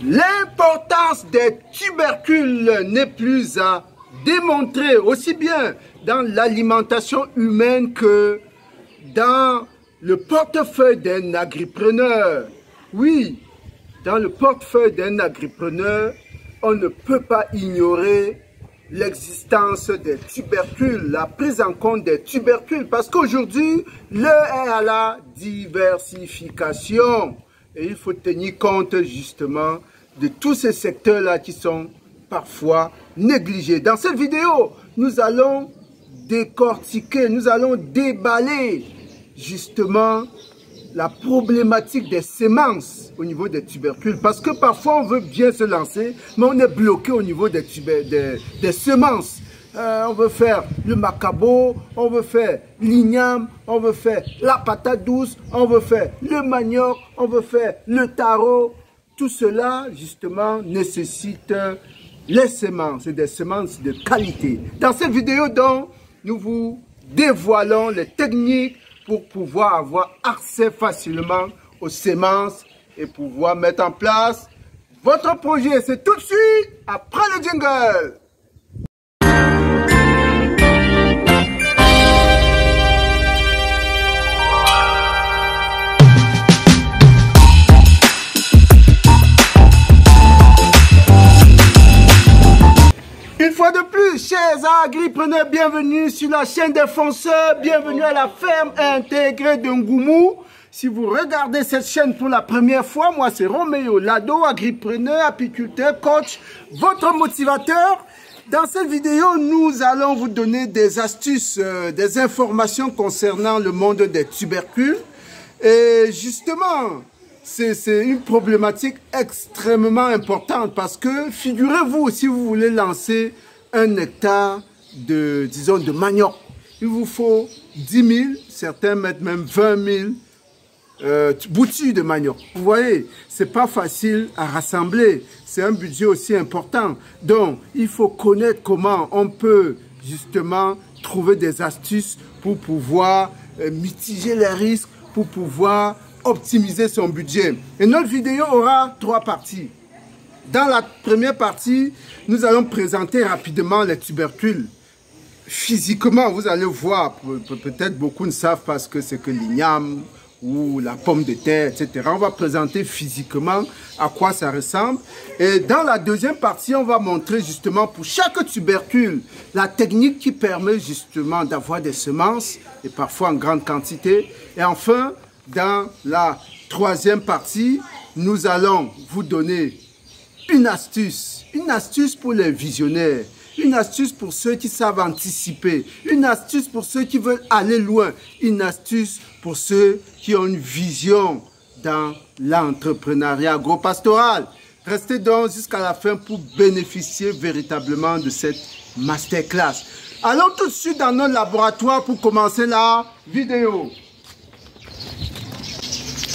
L'importance des tubercules n'est plus à démontrer, aussi bien dans l'alimentation humaine que dans le portefeuille d'un agripreneur. Oui, dans le portefeuille d'un agripreneur, on ne peut pas ignorer l'existence des tubercules, la prise en compte des tubercules, parce qu'aujourd'hui, l'heure est à la diversification. Et il faut tenir compte justement de tous ces secteurs-là qui sont parfois négligés. Dans cette vidéo, nous allons décortiquer, nous allons déballer justement la problématique des semences au niveau des tubercules. Parce que parfois on veut bien se lancer, mais on est bloqué au niveau des semences. On veut faire le macabo, on veut faire l'igname, on veut faire la patate douce, on veut faire le manioc, on veut faire le taro. Tout cela, justement, nécessite les semences, et des semences de qualité. Dans cette vidéo, donc, nous vous dévoilons les techniques pour pouvoir avoir accès facilement aux semences et pouvoir mettre en place votre projet. C'est tout de suite après le jingle. Une fois de plus, chers agripreneurs, bienvenue sur la chaîne des fonceurs, bienvenue à la ferme intégrée de Ngoumou. Si vous regardez cette chaîne pour la première fois, moi c'est Roméo Lado, agripreneur, apiculteur, coach, votre motivateur. Dans cette vidéo, nous allons vous donner des astuces, des informations concernant le monde des tubercules. Et justement, c'est une problématique extrêmement importante parce que figurez-vous, si vous voulez lancer un hectare de, disons, de manioc, il vous faut 10 000, certains mettent même 20 000 boutures de manioc. Vous voyez, c'est pas facile à rassembler, c'est un budget aussi important. Donc, il faut connaître comment on peut justement trouver des astuces pour pouvoir mitiger les risques, pour pouvoir optimiser son budget. Et notre vidéo aura 3 parties. Dans la première partie, nous allons présenter rapidement les tubercules. Physiquement, vous allez voir, peut-être beaucoup ne savent pas ce que c'est que l'igname ou la pomme de terre, etc. On va présenter physiquement à quoi ça ressemble. Et dans la deuxième partie, on va montrer justement pour chaque tubercule la technique qui permet justement d'avoir des semences et parfois en grande quantité. Et enfin, dans la troisième partie, nous allons vous donner une astuce pour les visionnaires, une astuce pour ceux qui savent anticiper, une astuce pour ceux qui veulent aller loin, une astuce pour ceux qui ont une vision dans l'entrepreneuriat agropastoral. Restez donc jusqu'à la fin pour bénéficier véritablement de cette masterclass. Allons tout de suite dans notre laboratoire pour commencer la vidéo.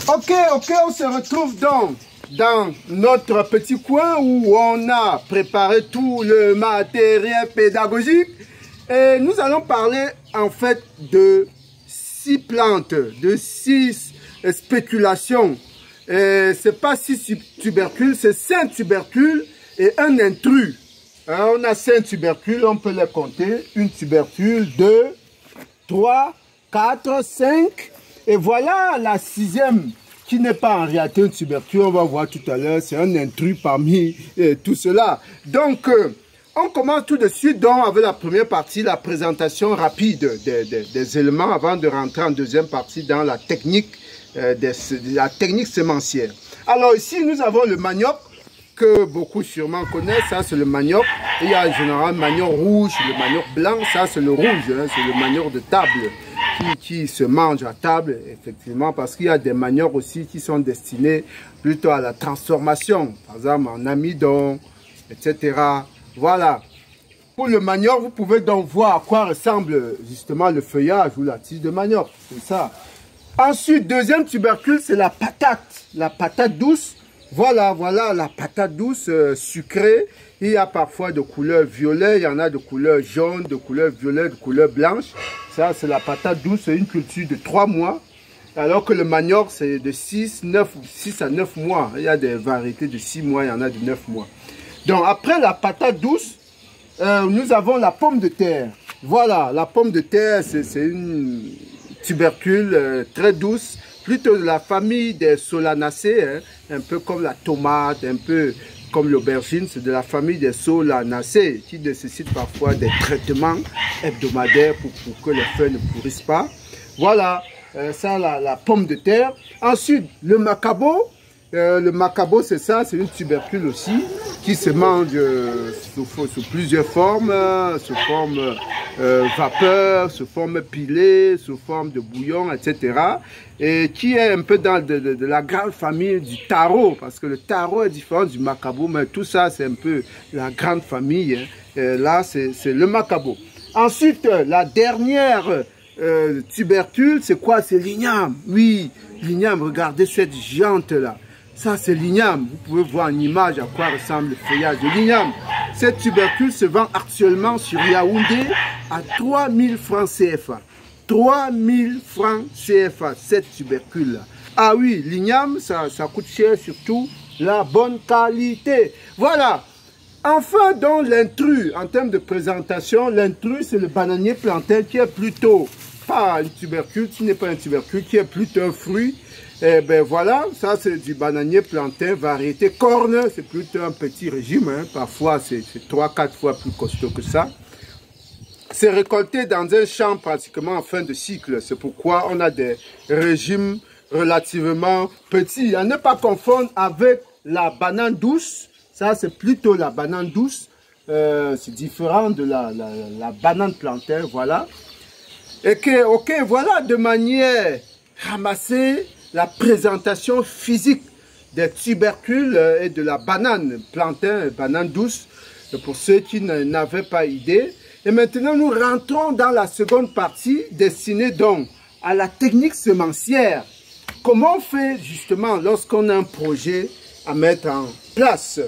Ok, on se retrouve donc dans notre petit coin où on a préparé tout le matériel pédagogique. Et nous allons parler en fait de 6 plantes, de 6 spéculations. C'est pas 6 tubercules, c'est 5 tubercules et un intrus. Alors, on a 5 tubercules, on peut les compter. Une tubercule, 2, 3, 4, 5. Et voilà la 6e qui n'est pas en réalité un tubercule. On va voir tout à l'heure, c'est un intrus parmi tout cela. Donc, on commence tout de suite donc avec la première partie, la présentation rapide des éléments avant de rentrer en deuxième partie dans la technique, la technique sémencière. Alors ici, nous avons le manioc que beaucoup sûrement connaissent. Ça, c'est le manioc. Il y a en général le manioc rouge, le manioc blanc. Ça, c'est le rouge, hein, c'est le manioc de table qui se mange à table, effectivement, parce qu'il y a des maniocs aussi qui sont destinés plutôt à la transformation, par exemple en amidon, etc. Voilà. Pour le manioc, vous pouvez donc voir à quoi ressemble justement le feuillage ou la tige de manioc. C'est ça. Ensuite, deuxième tubercule, c'est la patate douce. Voilà la patate douce sucrée. Il y a parfois de couleur violet, il y en a de couleur jaune, de couleur violet, de couleur blanche. Ça, c'est la patate douce, c'est une culture de 3 mois. Alors que le manioc, c'est de 6 à 9 mois. Il y a des variétés de 6 mois, il y en a de 9 mois. Donc après la patate douce, nous avons la pomme de terre. Voilà, la pomme de terre, c'est une tubercule très douce, plutôt de la famille des solanacées, hein, un peu comme la tomate, un peu comme l'aubergine, c'est de la famille des solanacées qui nécessitent parfois des traitements hebdomadaires pour que les feuilles ne pourrissent pas. Voilà, ça la pomme de terre. Ensuite, le macabo. Le macabo, c'est ça, c'est une tubercule aussi qui se mange sous plusieurs formes, sous forme vapeur, sous forme pilée, sous forme de bouillon, etc. Et qui est un peu dans de la grande famille du taro, parce que le taro est différent du macabo, mais tout ça, c'est un peu la grande famille. Hein. Et là, c'est le macabo. Ensuite, la dernière tubercule, c'est quoi? C'est l'igname. Oui, l'igname, regardez cette géante-là. Ça, c'est l'igname. Vous pouvez voir en image à quoi ressemble le feuillage de l'igname. Cette tubercule se vend actuellement sur Yaoundé à 3000 francs CFA. 3000 francs CFA, cette tubercule-là. Ah oui, l'igname, ça coûte cher, surtout la bonne qualité. Voilà. Enfin, dans l'intrus, en termes de présentation, l'intrus, c'est le bananier plantain qui est plutôt pas une tubercule, qui n'est pas un tubercule, qui est plutôt un fruit. Et ben voilà, ça c'est du bananier plantain, variété corne, c'est plutôt un petit régime, hein. Parfois c'est 3-4 fois plus costaud que ça. C'est récolté dans un champ pratiquement en fin de cycle, c'est pourquoi on a des régimes relativement petits. À ne pas confondre avec la banane douce, ça c'est plutôt la banane douce, c'est différent de la banane plantain, voilà. Et que, ok, voilà de manière ramassée, la présentation physique des tubercules et de la banane plantain, banane douce, pour ceux qui n'avaient pas idée. Et maintenant, nous rentrons dans la seconde partie destinée donc à la technique semencière. Comment on fait justement lorsqu'on a un projet à mettre en place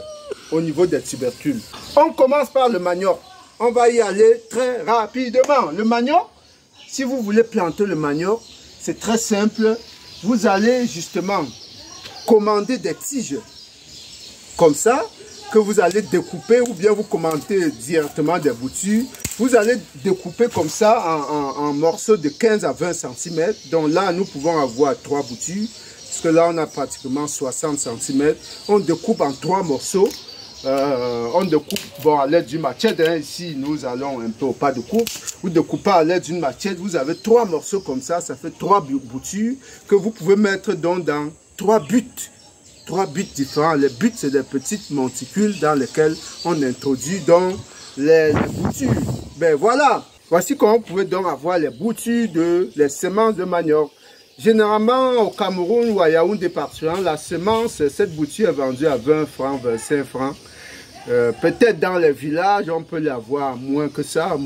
au niveau des tubercules? On commence par le manioc. On va y aller très rapidement. Le manioc, si vous voulez planter le manioc, c'est très simple. Vous allez justement commander des tiges comme ça, que vous allez découper, ou bien vous commandez directement des boutures. Vous allez découper comme ça en morceaux de 15 à 20 cm. Donc là, nous pouvons avoir 3 boutures, parce que là, on a pratiquement 60 cm. On découpe en 3 morceaux. On découpe bon, à l'aide d'une machette. Hein. Ici, nous allons un peu au pas de coupe. Vous découpez à l'aide d'une machette. Vous avez 3 morceaux comme ça. Ça fait 3 boutures que vous pouvez mettre donc dans 3 buts. 3 buts différents. Les buts, c'est des petites monticules dans lesquelles on introduit donc les boutures. Ben voilà. Voici comment vous pouvez donc avoir les boutures les semences de manioc. Généralement, au Cameroun ou à Yaoundé particulièrement, la semence, cette bouture est vendue à 20 francs, 25 francs. Peut-être dans les villages, on peut l'avoir moins que ça,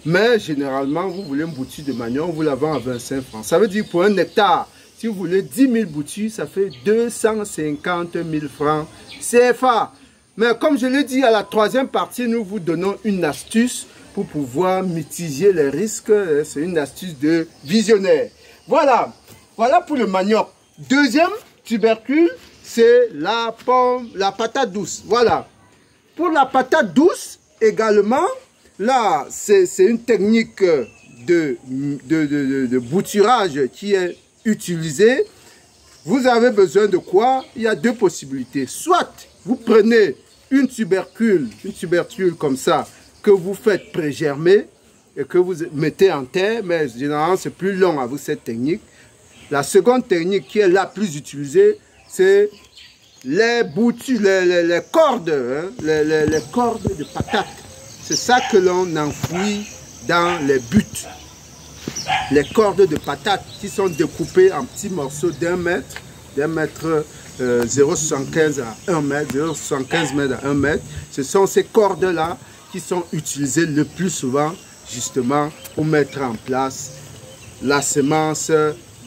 mais généralement, vous voulez une bouture de manioc, vous la vendez à 25 francs. Ça veut dire pour un hectare, si vous voulez 10 000 boutures, ça fait 250 000 francs CFA. Mais comme je l'ai dit à la troisième partie, nous vous donnons une astuce pour pouvoir mitiger les risques. C'est une astuce de visionnaire. Voilà, voilà pour le manioc. Deuxième tubercule, c'est la patate douce. Voilà. Pour la patate douce, également, là, c'est une technique de bouturage qui est utilisée. Vous avez besoin de quoi? Il y a 2 possibilités. Soit vous prenez une tubercule comme ça, que vous faites pré-germer et que vous mettez en terre, mais généralement c'est plus long avec cette technique. La seconde technique qui est la plus utilisée, c'est les boutures, les cordes, hein, les cordes de patates. C'est ça que l'on enfouit dans les buts. Les cordes de patates qui sont découpées en petits morceaux d'1 mètre, 0,75 à 1 mètre, 0,75 mètres à 1 mètre. Ce sont ces cordes-là qui sont utilisées le plus souvent justement pour mettre en place la semence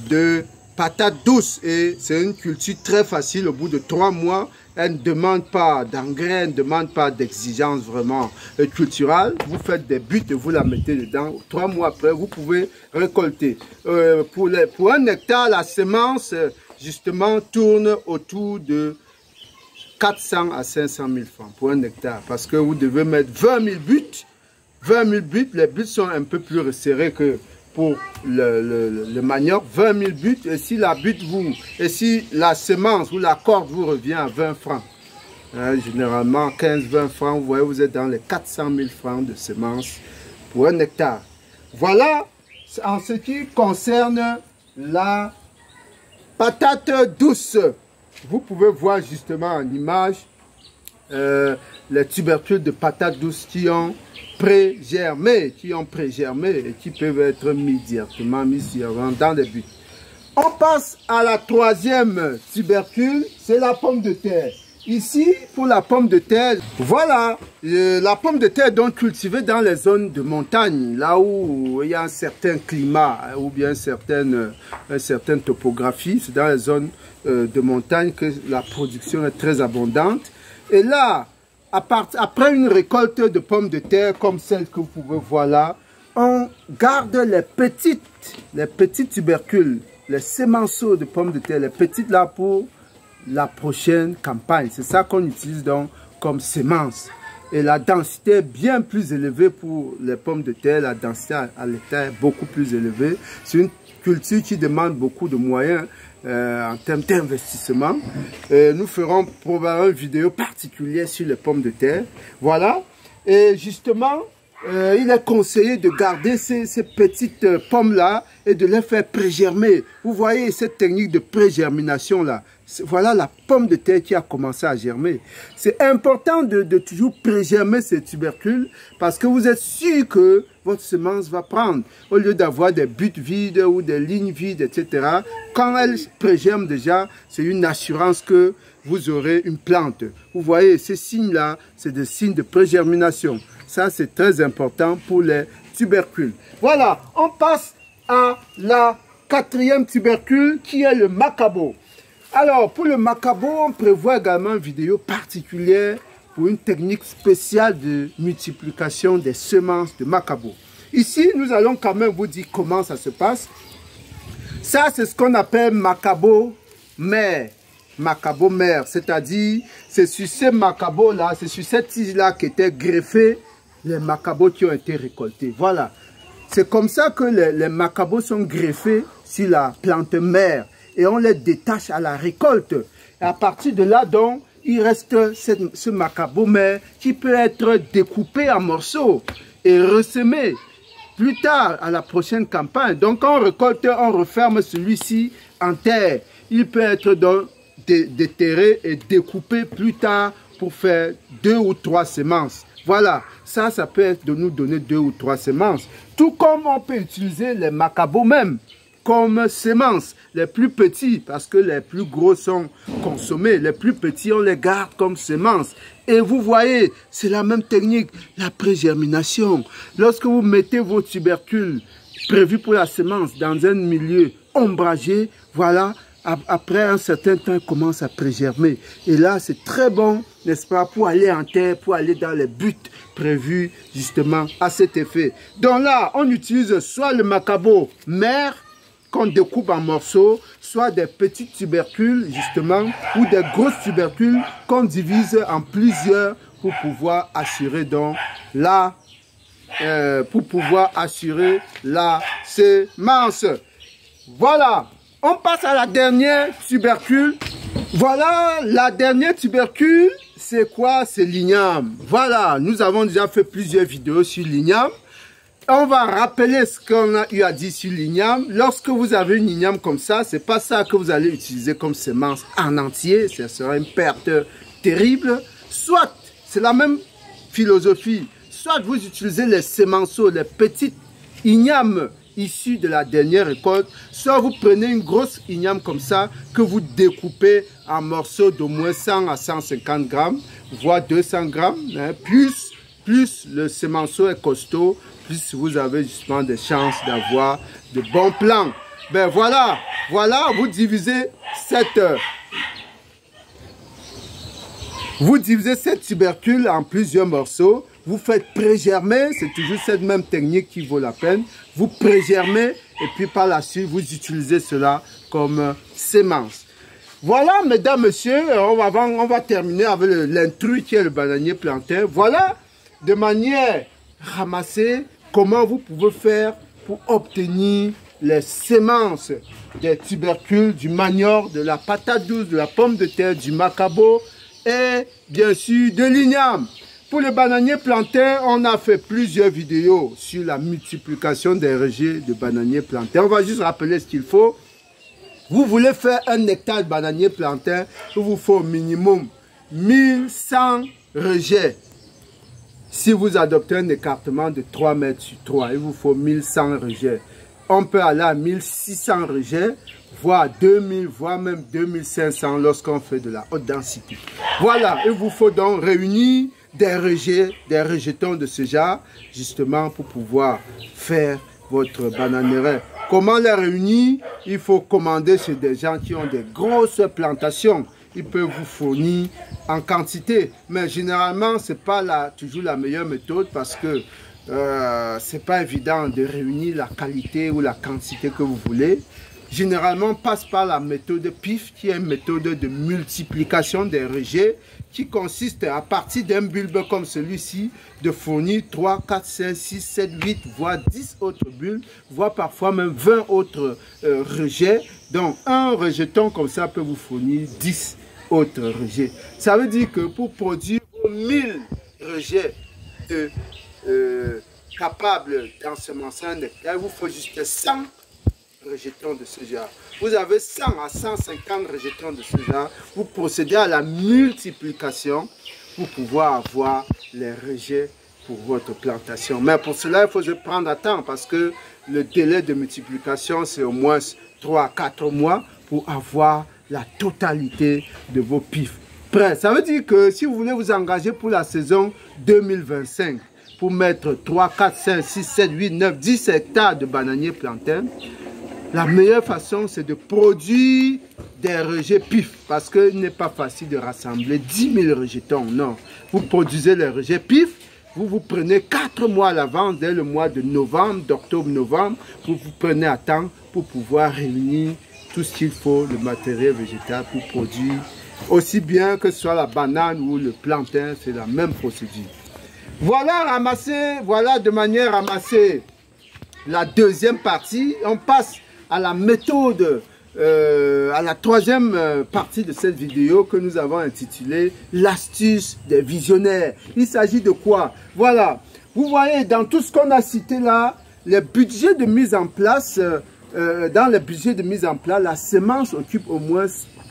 de patate douce. Et c'est une culture très facile. Au bout de 3 mois, elle ne demande pas d'engrais, elle ne demande pas d'exigence vraiment culturelle. Vous faites des buts et vous la mettez dedans. 3 mois après, vous pouvez récolter. Pour 1 hectare, la semence, justement, tourne autour de 400 à 500 000 francs pour 1 hectare. Parce que vous devez mettre 20 000 buts. 20 000 buts, les buts sont un peu plus resserrés que pour le manioc. 20 000 buts, et si la semence ou la corde vous revient à 20 francs, généralement 15-20 francs, vous voyez, vous êtes dans les 400 000 francs de semences pour 1 hectare. Voilà en ce qui concerne la patate douce. Vous pouvez voir justement en image les tubercules de patate douce qui ont pré-germé, et qui peuvent être mis directement dans les buts. On passe à la 3e tubercule, c'est la pomme de terre. Ici, pour la pomme de terre, voilà, la pomme de terre est donc cultivée dans les zones de montagne, là où il y a un certain climat, ou bien une certaine topographie. C'est dans les zones de montagne que la production est très abondante. Et là, après une récolte de pommes de terre comme celle que vous pouvez voir là, on garde les petits tubercules, les sémenceaux de pommes de terre, les petites là pour la prochaine campagne. C'est ça qu'on utilise donc comme semence. Et la densité est bien plus élevée pour les pommes de terre. La densité à l'état est beaucoup plus élevée. C'est une culture qui demande beaucoup de moyens en termes d'investissement. Nous ferons probablement une vidéo particulière sur les pommes de terre. Voilà. Et justement, il est conseillé de garder ces petites pommes-là et de les faire pré-germer. Vous voyez cette technique de pré-germination-là. Voilà la pomme de terre qui a commencé à germer. C'est important de toujours pré-germer ces tubercules parce que vous êtes sûr que votre semence va prendre. Au lieu d'avoir des buts vides ou des lignes vides, etc. Quand elle pré-germe déjà, c'est une assurance que vous aurez une plante. Vous voyez, ces signes-là, c'est des signes de pré-germination. Ça, c'est très important pour les tubercules. Voilà, on passe à la 4e tubercule qui est le macabo. Alors, pour le macabo, on prévoit également une vidéo particulière pour une technique spéciale de multiplication des semences de macabo. Ici, nous allons quand même vous dire comment ça se passe. Ça, c'est ce qu'on appelle macabo mère. Macabo mère, c'est-à-dire, c'est sur ces macabos-là, c'est sur cette tige-là qui était greffée les macabos qui ont été récoltés. Voilà. C'est comme ça que les macabos sont greffés sur la plante mère. Et on les détache à la récolte. Et à partir de là, donc, il reste ce macabo mère qui peut être découpé en morceaux et ressemé plus tard à la prochaine campagne. Donc, quand on récolte, on referme celui-ci en terre. Il peut être donc déterré et découpé plus tard pour faire 2 ou 3 semences. Voilà, ça peut être de nous donner 2 ou 3 semences. Tout comme on peut utiliser les macabos même comme semences, les plus petits, parce que les plus gros sont consommés, les plus petits, on les garde comme semences. Et vous voyez, c'est la même technique, la pré-germination. Lorsque vous mettez vos tubercules prévus pour la semence dans un milieu ombragé, voilà, après un certain temps, ils commencent à pré-germer. Et là, c'est très bon, n'est-ce pas, pour aller en terre, pour aller dans les buts prévus justement à cet effet. Donc là, on utilise soit le macabo mère, qu'on découpe en morceaux, soit des petits tubercules, justement, ou des grosses tubercules qu'on divise en plusieurs pour pouvoir assurer donc la semence. Voilà, on passe à la dernière tubercule. Voilà, la dernière tubercule, c'est quoi? C'est l'igname. Voilà, nous avons déjà fait plusieurs vidéos sur l'igname. On va rappeler ce qu'on a eu à dire sur l'igname. Lorsque vous avez une igname comme ça, c'est pas ça que vous allez utiliser comme semence en entier. Ça sera une perte terrible. Soit, c'est la même philosophie, soit vous utilisez les semenceaux, les petites ignames issues de la dernière récolte, soit vous prenez une grosse igname comme ça que vous découpez en morceaux d'au moins 100 à 150 grammes, voire 200 grammes, hein, plus le semenceau est costaud, plus vous avez justement des chances d'avoir de bons plants. Ben voilà, vous divisez cette tubercule en plusieurs morceaux. Vous faites pré-germer, c'est toujours cette même technique qui vaut la peine. Vous pré-germez et puis par la suite, vous utilisez cela comme sémence. Voilà, mesdames, messieurs, on va terminer avec l'intrus qui est le bananier plantain. Voilà, de manière ramassée, comment vous pouvez faire pour obtenir les sémences des tubercules, du manioc, de la patate douce, de la pomme de terre, du macabo et bien sûr de l'igname. Pour le bananier plantain, on a fait plusieurs vidéos sur la multiplication des rejets de bananier plantain. On va juste rappeler ce qu'il faut. Vous voulez faire un hectare de bananier plantain, il vous faut au minimum 1100 rejets. Si vous adoptez un écartement de 3 mètres sur 3, il vous faut 1100 rejets. On peut aller à 1600 rejets, voire 2000, voire même 2500 lorsqu'on fait de la haute densité. Voilà, il vous faut donc réunir des rejetons de ce genre, justement pour pouvoir faire votre bananeraie. Comment les réunir? Il faut commander chez des gens qui ont des grosses plantations. Ils peuvent vous fournir en quantité. Mais généralement, ce n'est pas toujours la meilleure méthode parce que ce n'est pas évident de réunir la qualité ou la quantité que vous voulez. Généralement, on passe par la méthode PIF, qui est une méthode de multiplication des rejets, qui consiste à partir d'un bulbe comme celui-ci, de fournir 3, 4, 5, 6, 7, 8, voire 10 autres bulbes, voire parfois même 20 autres rejets. Donc, un rejeton comme ça peut vous fournir 10 autres rejets. Ça veut dire que pour produire 1000 rejets capables d'ensemencer un hectare, il vous faut juste 100 rejetons de ce genre. Vous avez 100 à 150 rejetons de ce genre. Vous procédez à la multiplication pour pouvoir avoir les rejets pour votre plantation. Mais pour cela, il faut se prendre à temps parce que le délai de multiplication, c'est au moins 3 à 4 mois pour avoir la totalité de vos pifs prêts. Ça veut dire que si vous voulez vous engager pour la saison 2025, pour mettre 3, 4, 5, 6, 7, 8, 9, 10 hectares de bananiers plantains, la meilleure façon, c'est de produire des rejets PIF, parce qu'il n'est pas facile de rassembler 10 000 rejetons. Non, vous produisez les rejets PIF, vous prenez 4 mois à l'avance, dès le mois de novembre, d'octobre-novembre, vous prenez à temps pour pouvoir réunir tout ce qu'il faut, le matériel végétal pour produire, aussi bien que ce soit la banane ou le plantain, c'est la même procédure. Voilà ramassé, voilà de manière ramassée la deuxième partie. On passe à la méthode, à la troisième partie de cette vidéo que nous avons intitulée l'astuce des visionnaires. Il s'agit de quoi? Voilà, vous voyez dans tout ce qu'on a cité là, les budgets de mise en place, dans les budgets de mise en place, la semence occupe au moins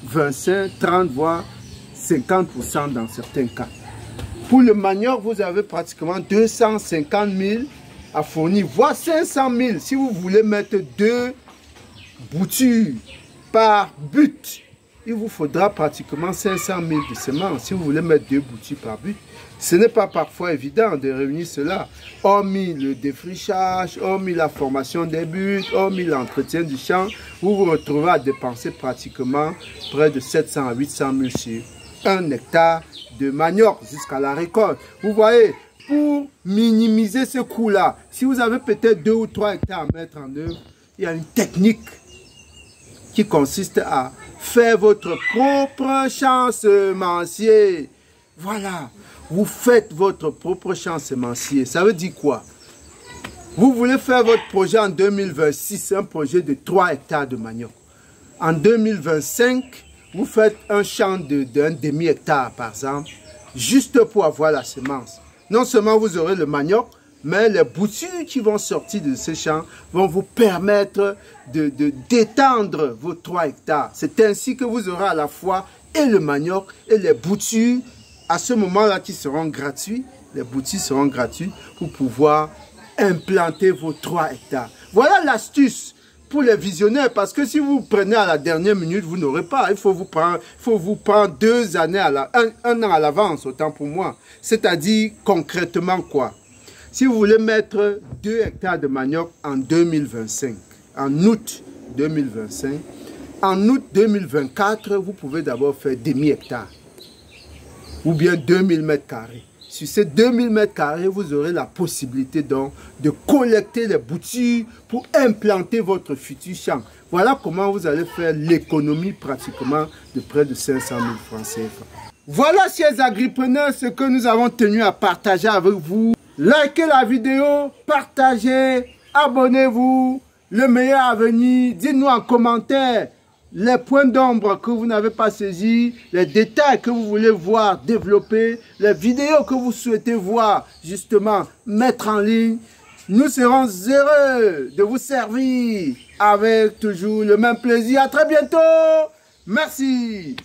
25, 30 voire 50% dans certains cas. Pour le manioc, vous avez pratiquement 250 000 à fournir, voire 500 000 si vous voulez mettre 2 boutures par but. Il vous faudra pratiquement 500 000 de semences si vous voulez mettre 2 boutures par but. Ce n'est pas parfois évident de réunir cela. Hormis le défrichage, hormis la formation des buts, hormis l'entretien du champ, vous vous retrouvez à dépenser pratiquement près de 700 à 800 000 sur 1 hectare de manioc jusqu'à la récolte. Vous voyez, pour minimiser ce coût-là, si vous avez peut-être 2 ou 3 hectares à mettre en œuvre, il y a une technique qui consiste à faire votre propre champ semencier. Voilà, vous faites votre propre champ semencier. Ça veut dire quoi? Vous voulez faire votre projet en 2026, un projet de 3 hectares de manioc. En 2025, vous faites un champ d'un demi-hectare, par exemple, juste pour avoir la semence. Non seulement vous aurez le manioc, mais les boutures qui vont sortir de ce champ vont vous permettre d'étendre vos 3 hectares. C'est ainsi que vous aurez à la fois et le manioc et les boutures à ce moment-là qui seront gratuits. Les boutures seront gratuits pour pouvoir implanter vos 3 hectares. Voilà l'astuce pour les visionnaires, parce que si vous prenez à la dernière minute, vous n'aurez pas. Il faut vous prendre 2 années, un an à l'avance, autant pour moi. C'est-à-dire concrètement quoi? Si vous voulez mettre 2 hectares de manioc en 2025, en août 2025. En août 2024, vous pouvez d'abord faire demi-hectare ou bien 2000 mètres carrés. Sur ces 2000 mètres carrés, vous aurez la possibilité donc de collecter les boutures pour implanter votre futur champ. Voilà comment vous allez faire l'économie pratiquement de près de 500 000 francs CFA. Voilà, chers agripreneurs, ce que nous avons tenu à partager avec vous. Likez la vidéo, partagez, abonnez-vous. Le meilleur à venir, dites-nous en commentaire les points d'ombre que vous n'avez pas saisis, les détails que vous voulez voir développer, les vidéos que vous souhaitez voir justement mettre en ligne. Nous serons heureux de vous servir avec toujours le même plaisir. À très bientôt. Merci.